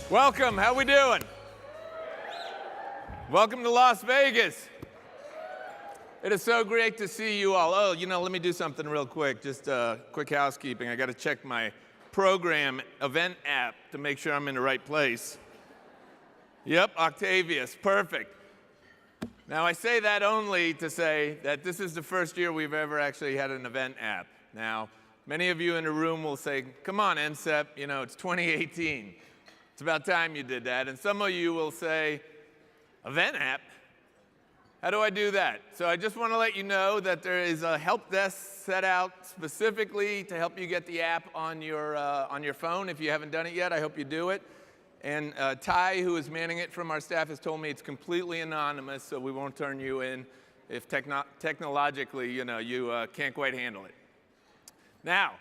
Welcome, how we doing? Welcome to Las Vegas. It is so great to see you all. Oh, let me do something real quick, just quick housekeeping. I got to check my program event app to make sure I'm in the right place. Yep, Octavius, perfect. Now I say that only to say that this is the first year we've ever actually had an event app. Now, many of you in the room will say, come on, NCCEP, it's 2018. It's about time you did that. And some of you will say, event app? How do I do that? So I just want to let you know that there is a help desk set out specifically to help you get the app on your phone. If you haven't done it yet, I hope you do it. And Ty, who is manning it from our staff, has told me it's completely anonymous, so we won't turn you in if technologically, you can't quite handle it. Now,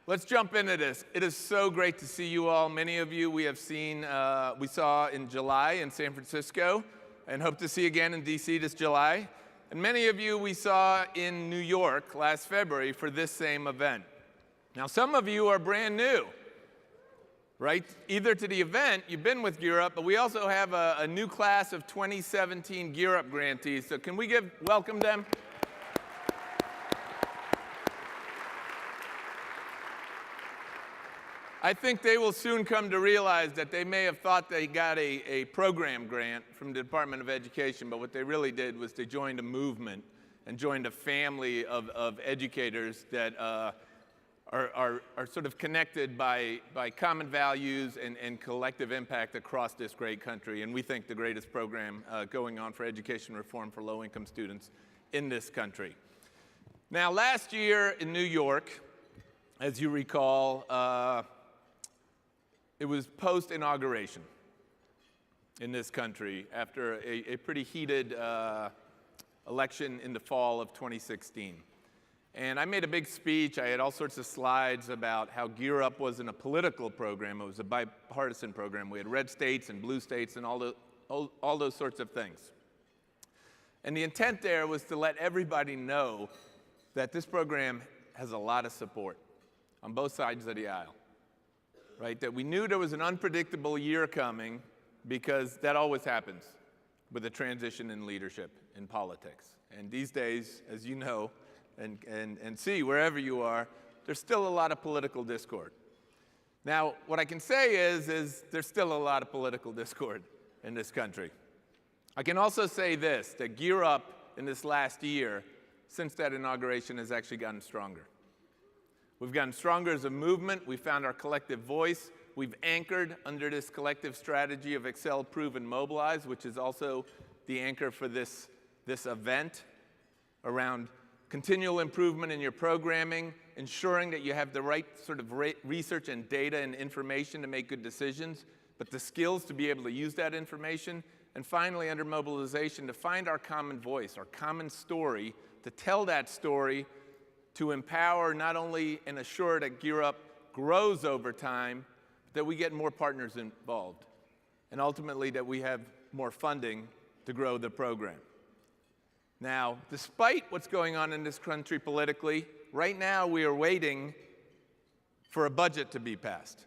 let's jump into this. It is so great to see you all. Many of you we saw in July in San Francisco, and hope to see again in DC this July. And many of you we saw in New York last February for this same event. Now, some of you are brand new, right? Either to the event, you've been with Gear Up, but we also have a new class of 2017 Gear Up grantees. So can we welcome them? I think they will soon come to realize that they may have thought they got a program grant from the Department of Education, but what they really did was they joined a movement and joined a family of educators that are sort of connected by common values and collective impact across this great country. And we think the greatest program going on for education reform for low-income students in this country. Now, last year in New York, as you recall, it was post-inauguration in this country after a pretty heated election in the fall of 2016. And I made a big speech. I had all sorts of slides about how Gear Up wasn't a political program. It was a bipartisan program. We had red states and blue states and all those sorts of things. And the intent there was to let everybody know that this program has a lot of support on both sides of the aisle. Right, that we knew there was an unpredictable year coming because that always happens with a transition in leadership in politics. And these days, as you know, and see wherever you are, there's still a lot of political discord. Now, what I can say is there's still a lot of political discord in this country. I can also say this, that Gear Up in this last year, since that inauguration, has actually gotten stronger. We've gotten stronger as a movement. We found our collective voice. We've anchored under this collective strategy of Excel, Prove, and Mobilize, which is also the anchor for this event around continual improvement in your programming, ensuring that you have the right sort of research and data and information to make good decisions, but the skills to be able to use that information. And finally, under mobilization, to find our common voice, our common story, to tell that story, to empower not only and assure that Gear Up grows over time, but that we get more partners involved, and ultimately that we have more funding to grow the program. Now, despite what's going on in this country politically, right now we are waiting for a budget to be passed.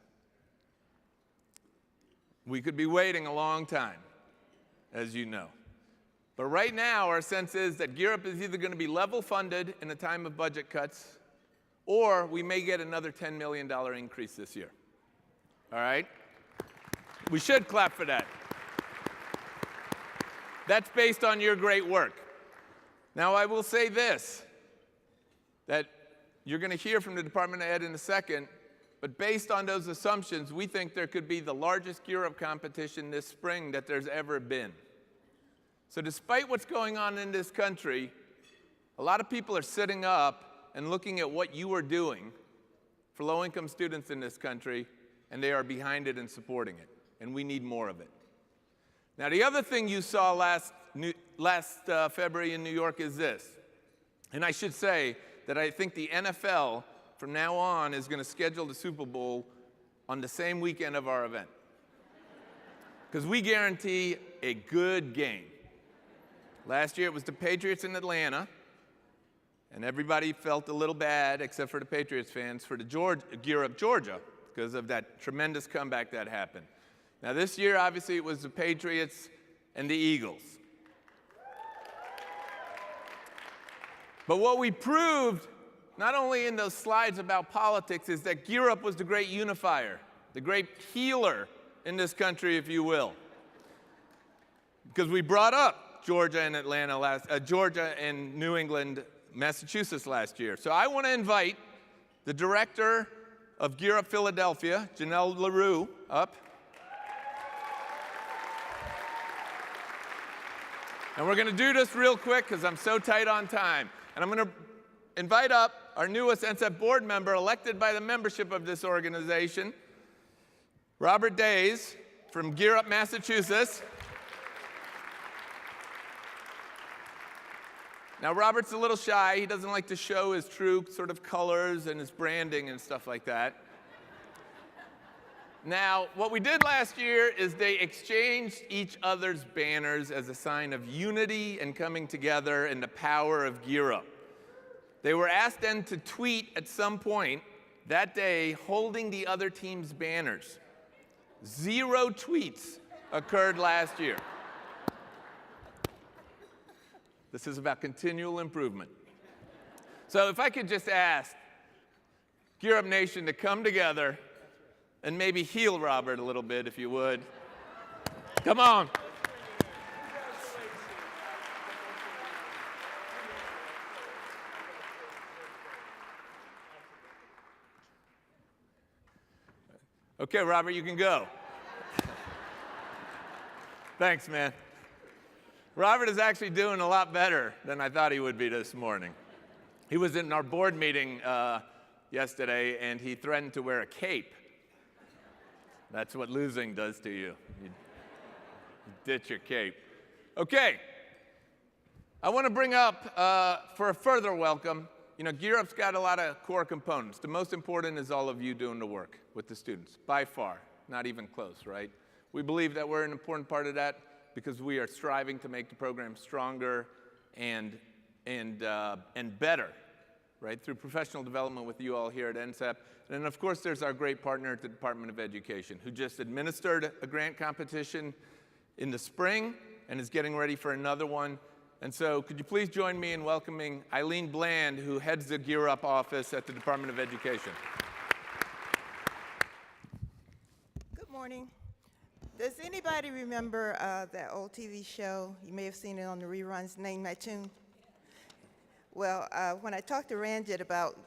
We could be waiting a long time, as you know. But right now, our sense is that Gear Up is either going to be level funded in a time of budget cuts, or we may get another $10 million increase this year. All right? We should clap for that. That's based on your great work. Now, I will say this, that you're going to hear from the Department of Ed in a second, but based on those assumptions, we think there could be the largest Gear Up competition this spring that there's ever been. So despite what's going on in this country, a lot of people are sitting up and looking at what you are doing for low-income students in this country, and they are behind it and supporting it, and we need more of it. Now, the other thing you saw last February in New York is this, and I should say that I think the NFL from now on is going to schedule the Super Bowl on the same weekend of our event, because we guarantee a good game. Last year it was the Patriots in Atlanta, and everybody felt a little bad, except for the Patriots fans, for the Gear Up Georgia, because of that tremendous comeback that happened. Now this year, obviously, it was the Patriots and the Eagles. But what we proved, not only in those slides about politics, is that Gear Up was the great unifier, the great healer in this country, if you will. Because we brought up Georgia and New England, Massachusetts last year. So I want to invite the director of Gear Up Philadelphia, Janelle LaRue, up. And we're going to do this real quick because I'm so tight on time. And I'm going to invite up our newest NCCEP board member elected by the membership of this organization, Robert Days from Gear Up, Massachusetts. Now, Robert's a little shy. He doesn't like to show his true sort of colors and his branding and stuff like that. Now, what we did last year is they exchanged each other's banners as a sign of unity and coming together and the power of Gear Up. They were asked then to tweet at some point that day holding the other team's banners. 0 tweets occurred last year. This is about continual improvement. So if I could just ask Gear Up Nation to come together and maybe heal Robert a little bit, if you would. Come on. Okay, Robert, you can go. Thanks, man. Robert is actually doing a lot better than I thought he would be this morning. He was in our board meeting yesterday, and he threatened to wear a cape. That's what losing does to you. You ditch your cape. Okay. I want to bring up, for a further welcome, Gear Up's got a lot of core components. The most important is all of you doing the work with the students, by far, not even close, right? We believe that we're an important part of that because we are striving to make the program stronger and better, right, through professional development with you all here at NCCEP. And of course, there's our great partner at the Department of Education, who just administered a grant competition in the spring and is getting ready for another one. And so could you please join me in welcoming Eileen Bland, who heads the Gear Up office at the Department of Education. Good morning. Does anybody remember that old TV show? You may have seen it on the reruns, Name That Tune. Well, when I talked to Ranjit about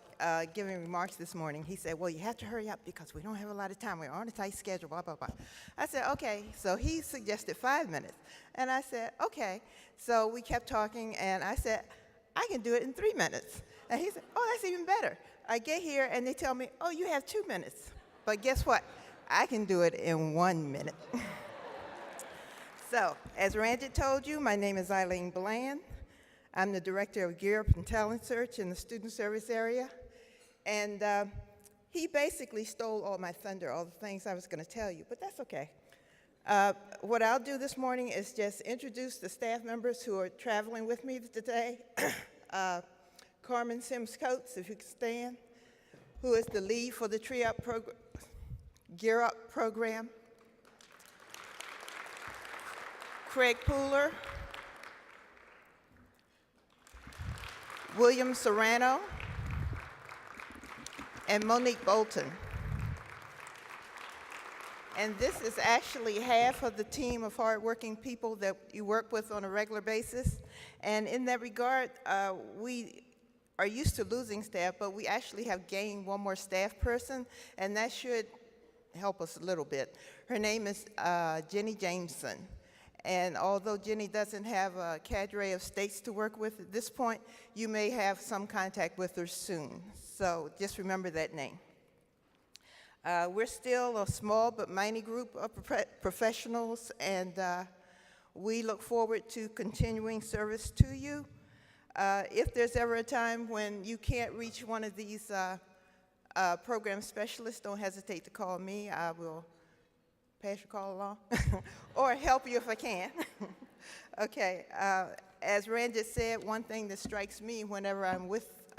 giving remarks this morning, he said, well, you have to hurry up because we don't have a lot of time. We're on a tight schedule, blah, blah, blah. I said, okay. So he suggested 5 minutes. And I said, okay. So we kept talking, and I said, I can do it in 3 minutes. And he said, oh, that's even better. I get here, and they tell me, oh, you have 2 minutes. But guess what? I can do it in 1 minute. So, as Ranjit told you, my name is Eileen Bland. I'm the director of Gear Up and Talent Search in the student service area. And he basically stole all my thunder, all the things I was going to tell you, but that's okay. What I'll do this morning is just introduce the staff members who are traveling with me today. Carmen Sims-Coates, if you could stand, who is the lead for the Gear Up program. Craig Pooler, William Serrano, and Monique Bolton. And this is actually half of the team of hardworking people that you work with on a regular basis. And in that regard, we are used to losing staff, but we actually have gained one more staff person, and that should help us a little bit. Her name is Jenny Jameson. And although Jenny doesn't have a cadre of states to work with at this point, you may have some contact with her soon. So just remember that name. We're still a small but mighty group of professionals, and we look forward to continuing service to you. If there's ever a time when you can't reach one of these program specialists, don't hesitate to call me. I will pass your call along or help you if I can. Okay, as Ranjit said, one thing that strikes me whenever I'm with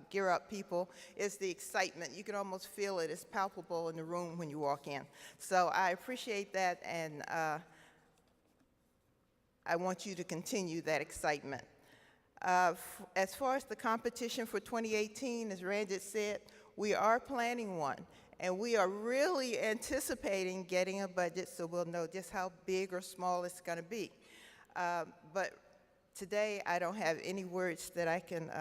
Gear Up people is the excitement. You can almost feel it. It's palpable in the room when you walk in. So I appreciate that, and I want you to continue that excitement. As far as the competition for 2018, as Ranjit said, we are planning one, and we are really anticipating getting a budget so we'll know just how big or small it's going to be. But today, I don't have any words that I can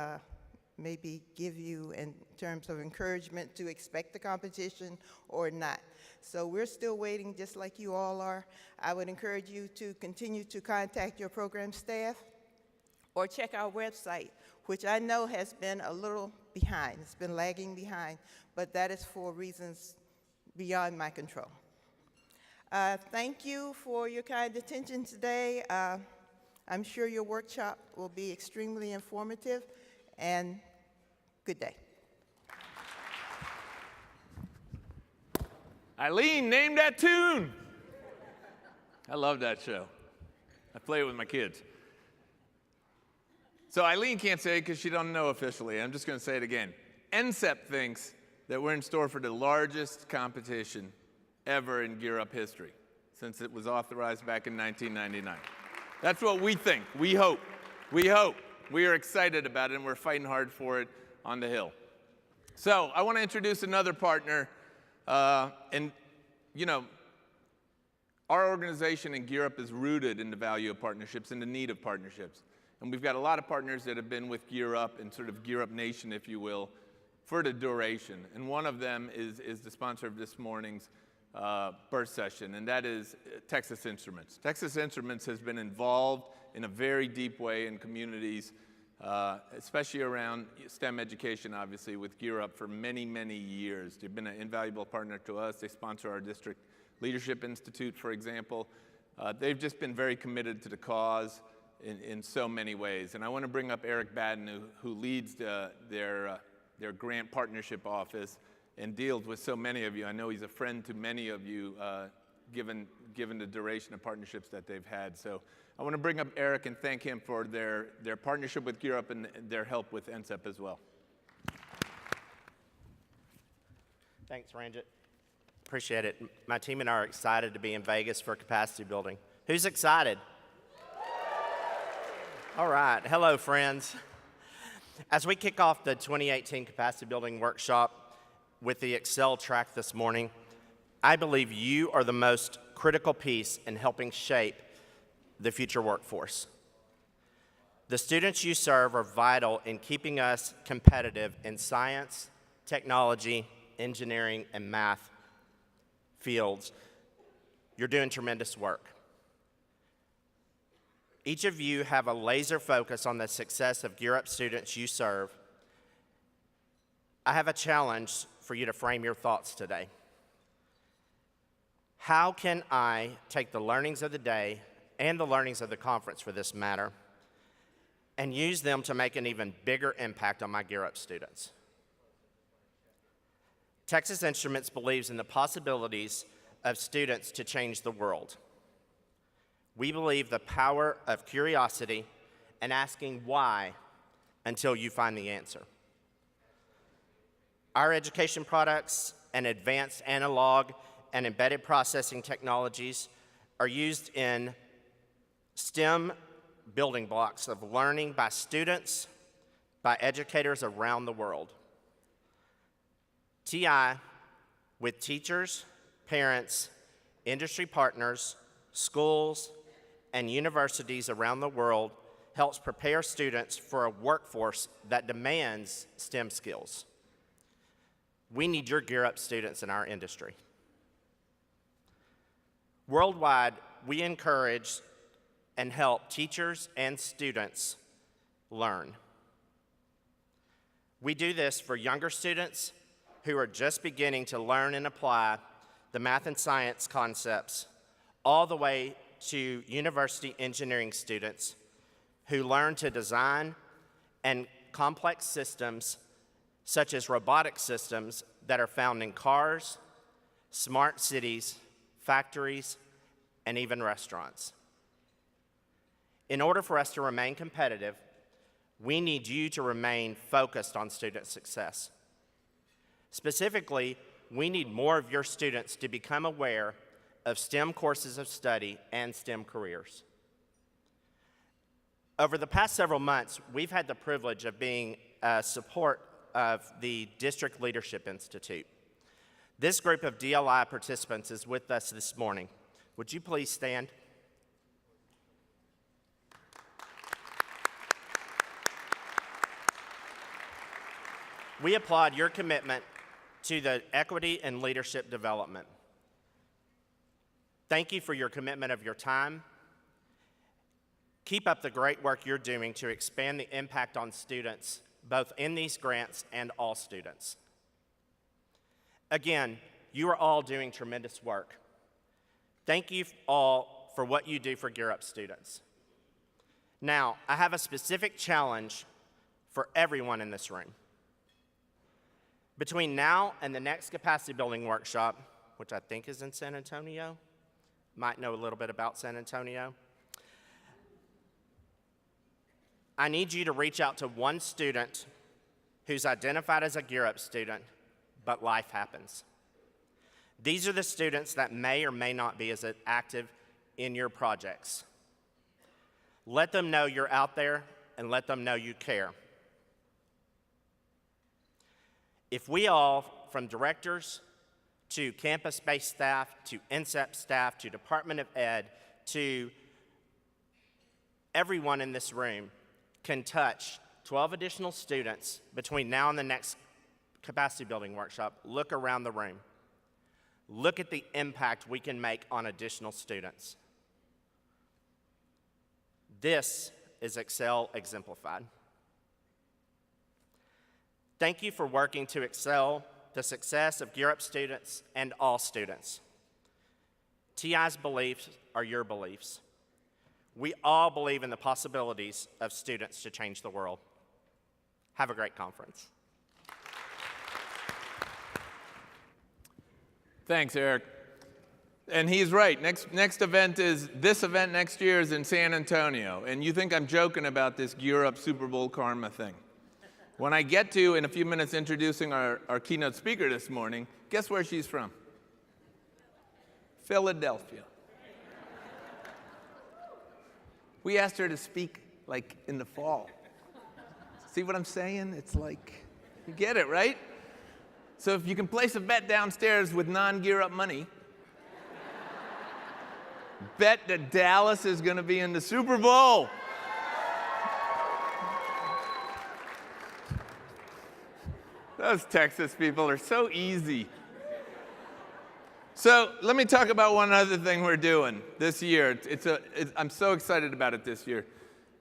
maybe give you in terms of encouragement to expect the competition or not. So we're still waiting, just like you all are. I would encourage you to continue to contact your program staff or check our website, which I know has been a little behind. It's been lagging behind, but that is for reasons beyond my control. Thank you for your kind attention today. I'm sure your workshop will be extremely informative, and good day. Eileen, name that tune. I love that show. I play it with my kids. So Eileen can't say it because she don't know officially. I'm just going to say it again. NCCEP thinks that we're in store for the largest competition ever in Gear Up history, since it was authorized back in 1999. That's what we think. We hope. We hope. We are excited about it, and we're fighting hard for it on the Hill. So I want to introduce another partner. And, you know, our organization in Gear Up is rooted in the value of partnerships and the need of partnerships. And we've got a lot of partners that have been with Gear Up and sort of Gear Up Nation, if you will, for the duration. And one of them is the sponsor of this morning's burst session, and that is Texas Instruments. Texas Instruments has been involved in a very deep way in communities, especially around STEM education, obviously, with Gear Up for many, many years. They've been an invaluable partner to us. They sponsor our district leadership institute, for example. They've just been very committed to the cause in so many ways. And I want to bring up Eric Baden, who leads their grant partnership office and deals with so many of you. I know he's a friend to many of you, given the duration of partnerships that they've had. So I want to bring up Eric and thank him for their partnership with Gear Up and their help with NCCEP as well. Thanks, Ranjit. Appreciate it. My team and I are excited to be in Vegas for capacity building. Who's excited? All right. Hello, friends. As we kick off the 2018 capacity building workshop with the Excel track this morning, I believe you are the most critical piece in helping shape the future workforce. The students you serve are vital in keeping us competitive in science, technology, engineering, and math fields. You're doing tremendous work. Each of you have a laser focus on the success of Gear Up students you serve. I have a challenge for you to frame your thoughts today. How can I take the learnings of the day and the learnings of the conference, for this matter, and use them to make an even bigger impact on my Gear Up students? Texas Instruments believes in the possibilities of students to change the world. We believe the power of curiosity and asking why until you find the answer. Our education products and advanced analog and embedded processing technologies are used in STEM building blocks of learning by students, by educators around the world. TI, with teachers, parents, industry partners, schools, and universities around the world, helps prepare students for a workforce that demands STEM skills. We need your Gear Up students in our industry. Worldwide, we encourage and help teachers and students learn. We do this for younger students who are just beginning to learn and apply the math and science concepts, all the way to university engineering students who learn to design and complex systems such as robotic systems that are found in cars, smart cities, factories, and even restaurants. In order for us to remain competitive, we need you to remain focused on student success. Specifically, we need more of your students to become aware of STEM courses of study and STEM careers. Over the past several months, we've had the privilege of being support of the District Leadership Institute. This group of DLI participants is with us this morning. Would you please stand? We applaud your commitment to the equity and leadership development. Thank you for your commitment of your time. Keep up the great work you're doing to expand the impact on students, both in these grants and all students. Again, you are all doing tremendous work. Thank you all for what you do for Gear Up students. Now, I have a specific challenge for everyone in this room. Between now and the next capacity building workshop, which I think is in San Antonio, might know a little bit about San Antonio, I need you to reach out to one student who's identified as a Gear Up student, but life happens. These are the students that may or may not be as active in your projects. Let them know you're out there and let them know you care. If we all, from directors to campus-based staff, to NCCEP staff, to Department of Ed, to everyone in this room, can touch 12 additional students between now and the next capacity building workshop, look around the room. Look at the impact we can make on additional students. This is Excel exemplified. Thank you for working to excel the success of Gear Up students and all students. TI's beliefs are your beliefs. We all believe in the possibilities of students to change the world. Have a great conference. Thanks, Eric. And he's right. Next event is, this event next year is in San Antonio. And you think I'm joking about this Gear Up Super Bowl karma thing. When I get to, in a few minutes, introducing our keynote speaker this morning, guess where she's from? Philadelphia. We asked her to speak like in the fall. See what I'm saying? It's like, you get it, right? So if you can place a bet downstairs with non-Gear Up money, bet that Dallas is going to be in the Super Bowl. Those Texas people are so easy. So let me talk about one other thing we're doing this year. I'm so excited about it this year.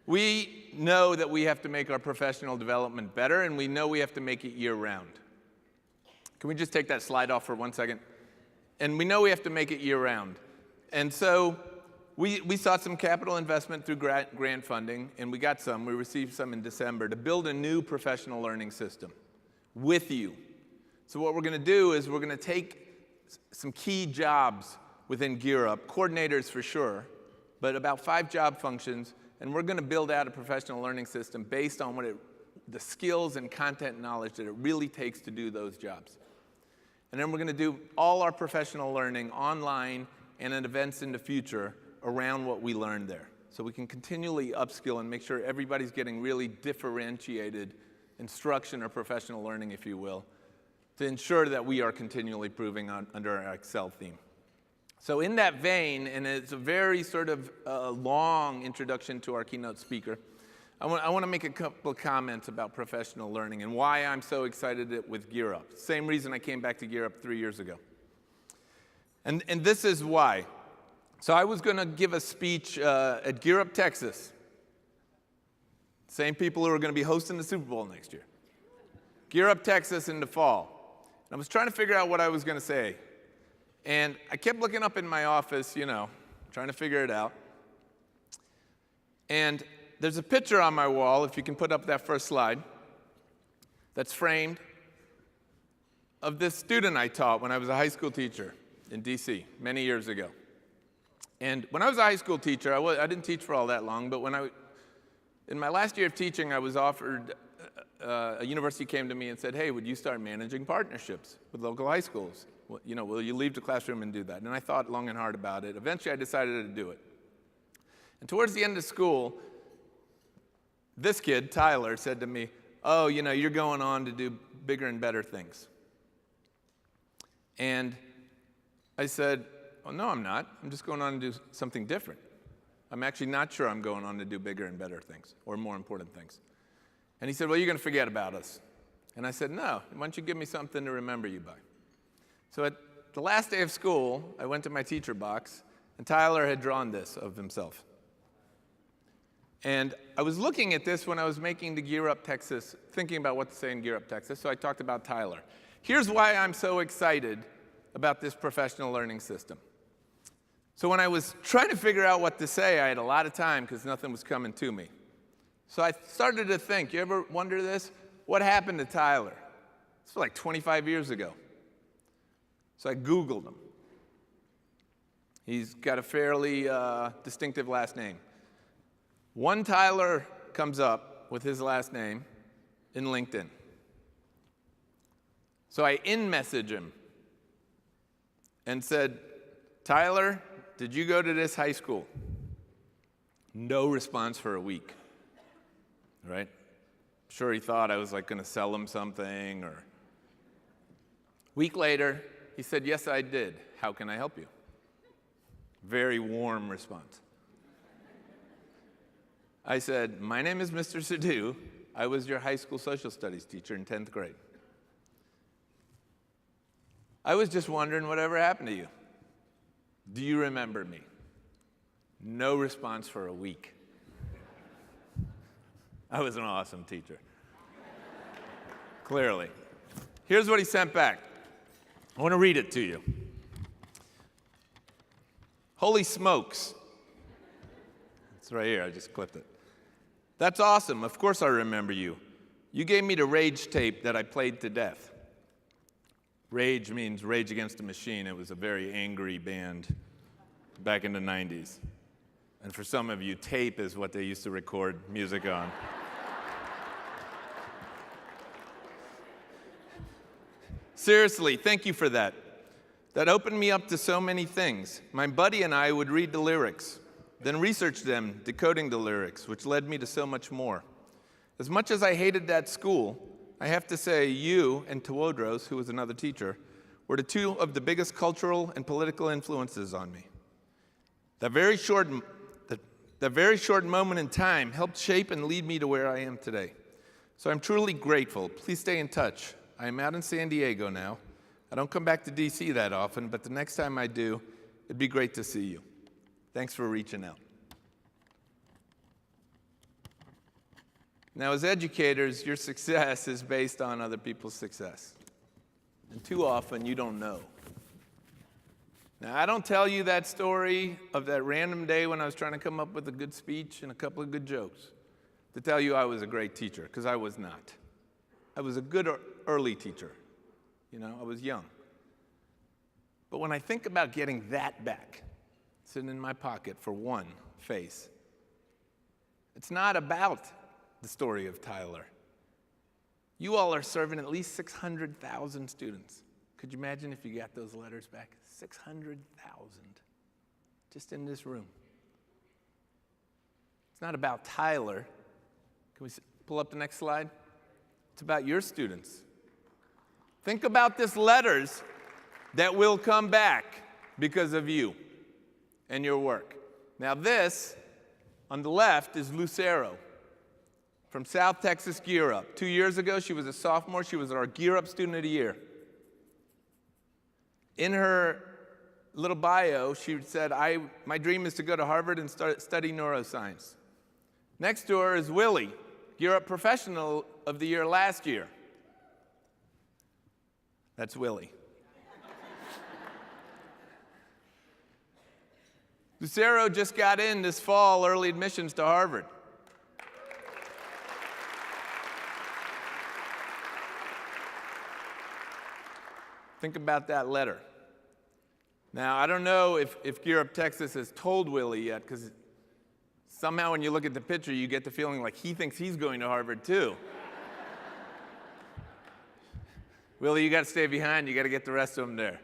We know that we have to make our professional development better, and we know we have to make it year-round. Can we just take that slide off for 1 second? And we know we have to make it year-round. And so we sought some capital investment through grant funding, and we got some. We received some in December to build a new professional learning system with you. So what we're going to do is we're going to take some key jobs within Gear Up, coordinators for sure, but about 5 job functions, and we're going to build out a professional learning system based on the skills and content knowledge that it really takes to do those jobs. And then we're going to do all our professional learning online and at events in the future around what we learned there. So we can continually upskill and make sure everybody's getting really differentiated instruction or professional learning, if you will, to ensure that we are continually improving under our Excel theme. So in that vein, and it's a very sort of long introduction to our keynote speaker, I want to make a couple of comments about professional learning and why I'm so excited with Gear Up. Same reason I came back to Gear Up 3 years ago. And this is why. So I was going to give a speech at Gear Up, Texas. Same people who are going to be hosting the Super Bowl next year. Gear Up, Texas in the fall. I was trying to figure out what I was going to say. And I kept looking up in my office, trying to figure it out. And there's a picture on my wall, if you can put up that first slide, that's framed of this student I taught when I was a high school teacher in DC many years ago. And when I was a high school teacher, I didn't teach for all that long, but when In my last year of teaching, I was offered, a university came to me and said, hey, would you start managing partnerships with local high schools? Well, will you leave the classroom and do that? And I thought long and hard about it. Eventually, I decided to do it. And towards the end of school, this kid, Tyler, said to me, oh, you're going on to do bigger and better things. And I said, oh, no, I'm not. I'm just going on to do something different. I'm actually not sure I'm going on to do bigger and better things or more important things. And he said, well, you're going to forget about us. And I said, no, why don't you give me something to remember you by? So at the last day of school, I went to my teacher box, and Tyler had drawn this of himself. And I was looking at this when I was making the Gear Up Texas, thinking about what to say in Gear Up Texas, so I talked about Tyler. Here's why I'm so excited about this professional learning system. So when I was trying to figure out what to say, I had a lot of time because nothing was coming to me. So I started to think, you ever wonder this? What happened to Tyler? This was like 25 years ago. So I Googled him. He's got a fairly distinctive last name. One Tyler comes up with his last name in LinkedIn. So I in-message him and said, Tyler, did you go to this high school? No response for a week, right? I'm sure he thought I was going to sell him something or. Week later, he said, yes, I did. How can I help you? Very warm response. I said, my name is Mr. Sidhu. I was your high school social studies teacher in 10th grade. I was just wondering whatever happened to you. Do you remember me? No response for a week. I was an awesome teacher. Clearly. Here's what he sent back. I want to read it to you. Holy smokes. It's right here. I just clipped it. That's awesome. Of course I remember you. You gave me the Rage tape that I played to death. Rage means Rage Against the Machine. It was a very angry band back in the 90s. And for some of you, tape is what they used to record music on. Seriously, thank you for that. That opened me up to so many things. My buddy and I would read the lyrics, then research them, decoding the lyrics, which led me to so much more. As much as I hated that school, I have to say you and Tewodros, who was another teacher, were the two of the biggest cultural and political influences on me. That very short moment in time helped shape and lead me to where I am today. So I'm truly grateful. Please stay in touch. I am out in San Diego now. I don't come back to DC that often, but the next time I do, it'd be great to see you. Thanks for reaching out. Now, as educators, your success is based on other people's success. And too often, you don't know. Now, I don't tell you that story of that random day when I was trying to come up with a good speech and a couple of good jokes to tell you I was a great teacher, because I was not. I was a good early teacher. I was young. But when I think about getting that back, sitting in my pocket for one face, it's not about the story of Tyler. You all are serving at least 600,000 students. Could you imagine if you got those letters back? 600,000 just in this room. It's not about Tyler. Can we pull up the next slide? It's about your students. Think about these letters that will come back because of you and your work. Now this, on the left, is Lucero from South Texas Gear Up. 2 years ago, she was a sophomore. She was our Gear Up Student of the Year. In her little bio, she said, my dream is to go to Harvard and study neuroscience. Next to her is Willie, Gear Up Professional of the Year last year. That's Willie. Lucero just got in this fall, early admissions to Harvard. Think about that letter. Now, I don't know if Gear Up Texas has told Willie yet, because Somehow when you look at the picture, you get the feeling like he thinks he's going to Harvard too. Willie, you got to stay behind. You got to get the rest of them there.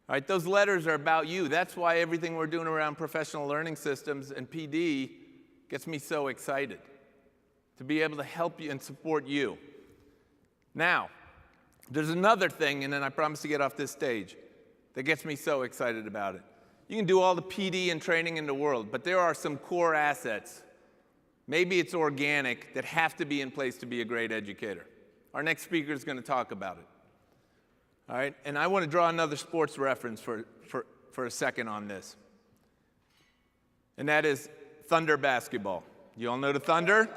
All right, those letters are about you. That's why everything we're doing around professional learning systems and PD gets me so excited, to be able to help you and support you. Now, there's another thing, and then I promise to get off this stage, that gets me so excited about it. You can do all the PD and training in the world, but there are some core assets, maybe it's organic, that have to be in place to be a great educator. Our next speaker is going to talk about it. All right, and I want to draw another sports reference for a second on this. And that is Thunder basketball. You all know the Thunder?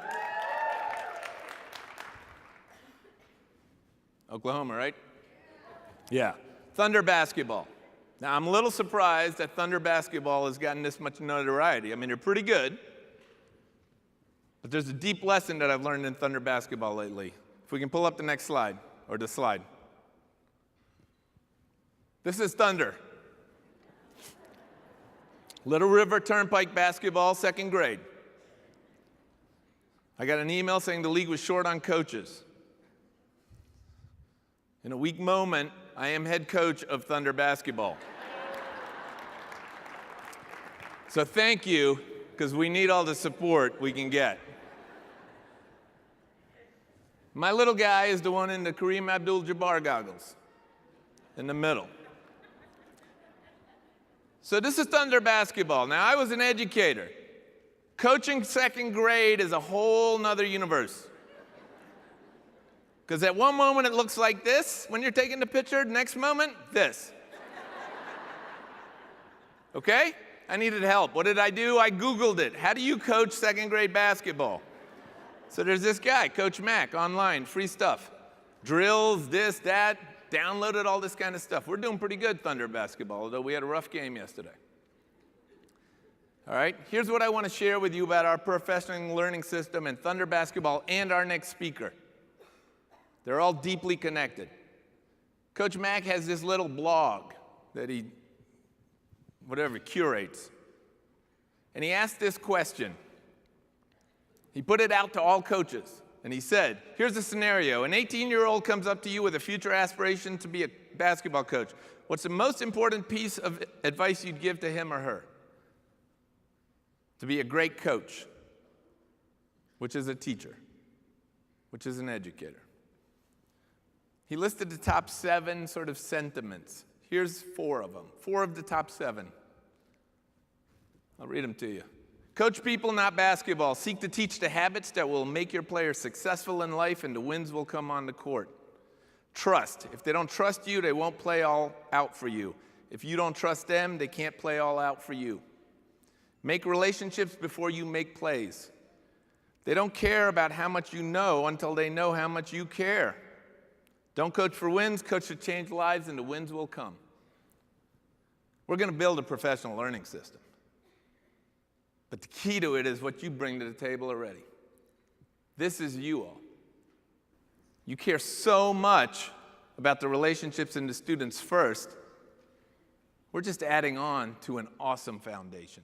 Oklahoma, right? Yeah. Thunder basketball. Now, I'm a little surprised that Thunder basketball has gotten this much notoriety. I mean, they're pretty good. But there's a deep lesson that I've learned in Thunder basketball lately. If we can pull up the next slide, or the slide. This is Thunder. Little River Turnpike basketball, 2nd grade. I got an email saying the league was short on coaches. In a weak moment, I am head coach of Thunder basketball. So thank you, because we need all the support we can get. My little guy is the one in the Kareem Abdul-Jabbar goggles, in the middle. So this is Thunder basketball. Now, I was an educator. Coaching 2nd grade is a whole nother universe. Because at one moment it looks like this when you're taking the picture, next moment, this. Okay? I needed help. What did I do? I Googled it. How do you coach 2nd grade basketball? So there's this guy, Coach Mac, online, free stuff. Drills, this, that, downloaded all this kind of stuff. We're doing pretty good Thunder basketball, although we had a rough game yesterday. All right, here's what I want to share with you about our professional learning system and Thunder basketball and our next speaker. They're all deeply connected. Coach Mac has this little blog that he, curates. And he asked this question. He put it out to all coaches, and he said, here's a scenario. An 18-year-old comes up to you with a future aspiration to be a basketball coach. What's the most important piece of advice you'd give to him or her? To be a great coach, which is a teacher, which is an educator. He listed the top 7 sort of sentiments. Here's 4 of them, 4 of the top 7. I'll read them to you. Coach people, not basketball. Seek to teach the habits that will make your players successful in life, and the wins will come on the court. Trust. If they don't trust you, they won't play all out for you. If you don't trust them, they can't play all out for you. Make relationships before you make plays. They don't care about how much you know until they know how much you care. Don't coach for wins, coach to change lives, and the wins will come. We're going to build a professional learning system. But the key to it is what you bring to the table already. This is you all. You care so much about the relationships and the students first. We're just adding on to an awesome foundation.